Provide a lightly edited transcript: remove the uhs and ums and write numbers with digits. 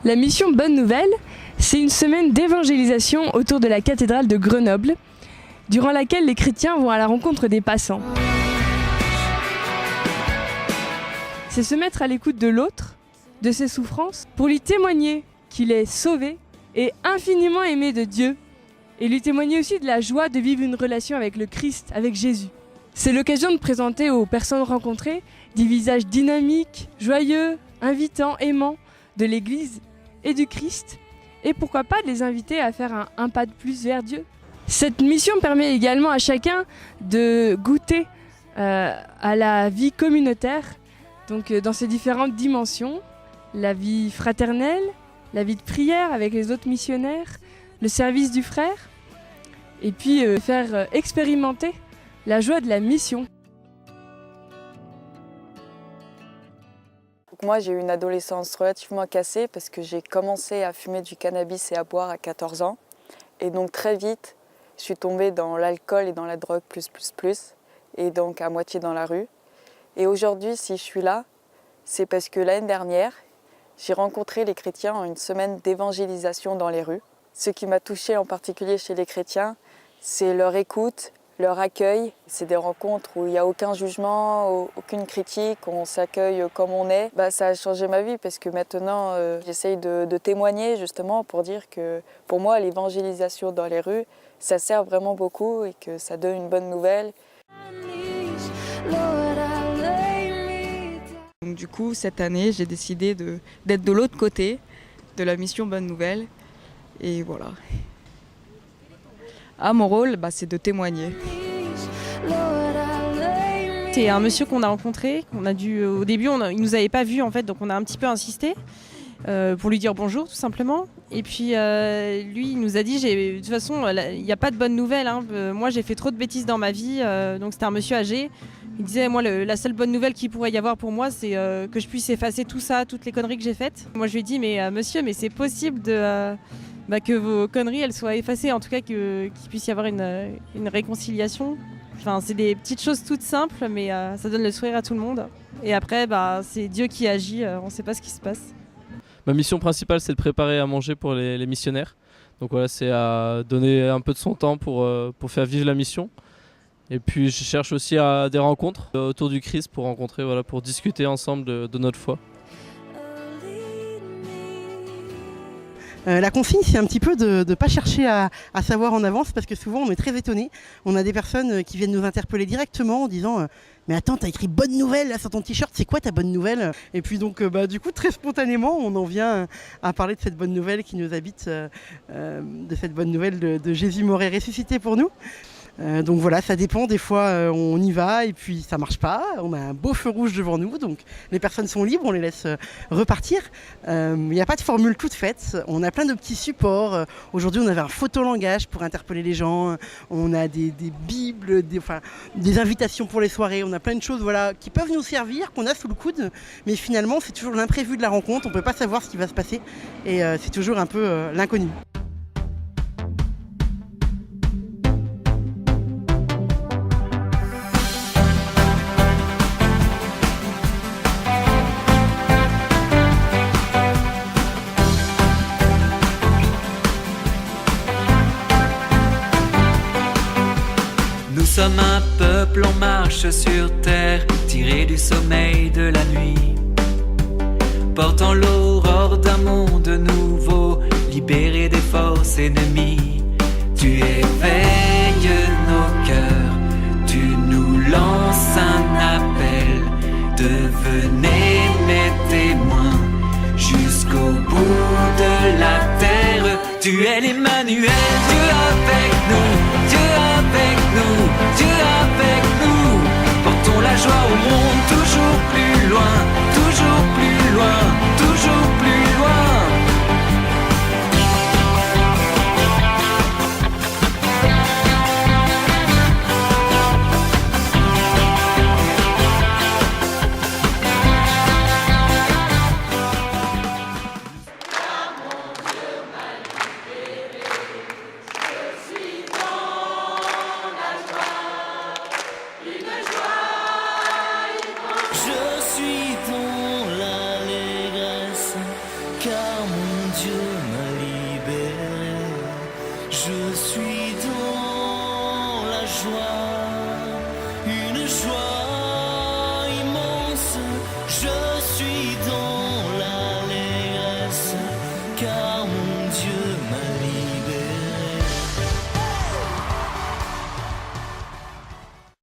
La mission Bonne Nouvelle, c'est une semaine d'évangélisation autour de la cathédrale de Grenoble, durant laquelle les chrétiens vont à la rencontre des passants. C'est se mettre à l'écoute de l'autre, de ses souffrances, pour lui témoigner qu'il est sauvé et infiniment aimé de Dieu, et lui témoigner aussi de la joie de vivre une relation avec le Christ, avec Jésus. C'est l'occasion de présenter aux personnes rencontrées des visages dynamiques, joyeux, invitants, aimants de l'Église et du Christ, et pourquoi pas de les inviter à faire un pas de plus vers Dieu. Cette mission permet également à chacun de goûter à la vie communautaire, donc dans ses différentes dimensions, la vie fraternelle, la vie de prière avec les autres missionnaires, le service du frère, et puis faire expérimenter la joie de la mission. Moi, j'ai eu une adolescence relativement cassée parce que j'ai commencé à fumer du cannabis et à boire à 14 ans. Et donc très vite, je suis tombée dans l'alcool et dans la drogue plus. Et donc à moitié dans la rue. Et aujourd'hui, si je suis là, c'est parce que l'année dernière, j'ai rencontré les chrétiens en une semaine d'évangélisation dans les rues. Ce qui m'a touchée en particulier chez les chrétiens, c'est leur écoute, leur accueil. C'est des rencontres où il n'y a aucun jugement, aucune critique, on s'accueille comme on est. Ça a changé ma vie parce que maintenant, j'essaye de témoigner justement pour dire que pour moi, l'évangélisation dans les rues, ça sert vraiment beaucoup et que ça donne une bonne nouvelle. Donc du coup, cette année, j'ai décidé d'être de l'autre côté de la mission Bonne Nouvelle. Et voilà. Mon rôle, c'est de témoigner. C'est un monsieur qu'on a rencontré, au début, il nous avait pas vu en fait, donc on a un petit peu insisté pour lui dire bonjour tout simplement. Et puis lui, il nous a dit, de toute façon, il n'y a pas de bonne nouvelle. Moi, j'ai fait trop de bêtises dans ma vie. Donc c'était un monsieur âgé. Il disait, moi, la seule bonne nouvelle qu'il pourrait y avoir pour moi, c'est que je puisse effacer tout ça, toutes les conneries que j'ai faites. Moi, je lui ai dit, mais monsieur, mais c'est possible que vos conneries elles soient effacées, en tout cas qu'il puisse y avoir une réconciliation. Enfin, c'est des petites choses toutes simples, mais ça donne le sourire à tout le monde. Et après, c'est Dieu qui agit, on ne sait pas ce qui se passe. Ma mission principale, c'est de préparer à manger pour les missionnaires. Donc voilà, c'est à donner un peu de son temps pour faire vivre la mission. Et puis je cherche aussi à des rencontres autour du Christ pour rencontrer, pour discuter ensemble de notre foi. La consigne, c'est un petit peu de ne pas chercher à savoir en avance parce que souvent on est très étonnés. On a des personnes qui viennent nous interpeller directement en disant mais attends, t'as écrit bonne nouvelle là sur ton t-shirt, c'est quoi ta bonne nouvelle? Et puis donc du coup très spontanément on en vient à parler de cette bonne nouvelle qui nous habite, de cette bonne nouvelle de Jésus mort et ressuscité pour nous. Donc voilà, ça dépend, des fois on y va et puis ça marche pas, on a un beau feu rouge devant nous, donc les personnes sont libres, on les laisse repartir. Il n'y a pas de formule toute faite, on a plein de petits supports. Aujourd'hui on avait un photolangage pour interpeller les gens, on a des bibles, des invitations pour les soirées, on a plein de choses qui peuvent nous servir, qu'on a sous le coude, mais finalement c'est toujours l'imprévu de la rencontre, on ne peut pas savoir ce qui va se passer et c'est toujours un peu l'inconnu. Nous sommes un peuple en marche sur terre, tiré du sommeil de la nuit, portant l'aurore d'un monde nouveau, libéré des forces ennemies. Tu éveilles nos cœurs, tu nous lances un appel, devenez mes témoins jusqu'au bout de la terre. Tu es l'Emmanuel, Dieu avec nous, Dieu avec nous, Dieu avec nous. Portons la joie au monde, toujours plus loin, toujours plus loin, toujours plus loin. Je suis dans l'allégresse, car mon Je suis dans la joie, une joie immense. Je suis dans l'allégresse, car mon Dieu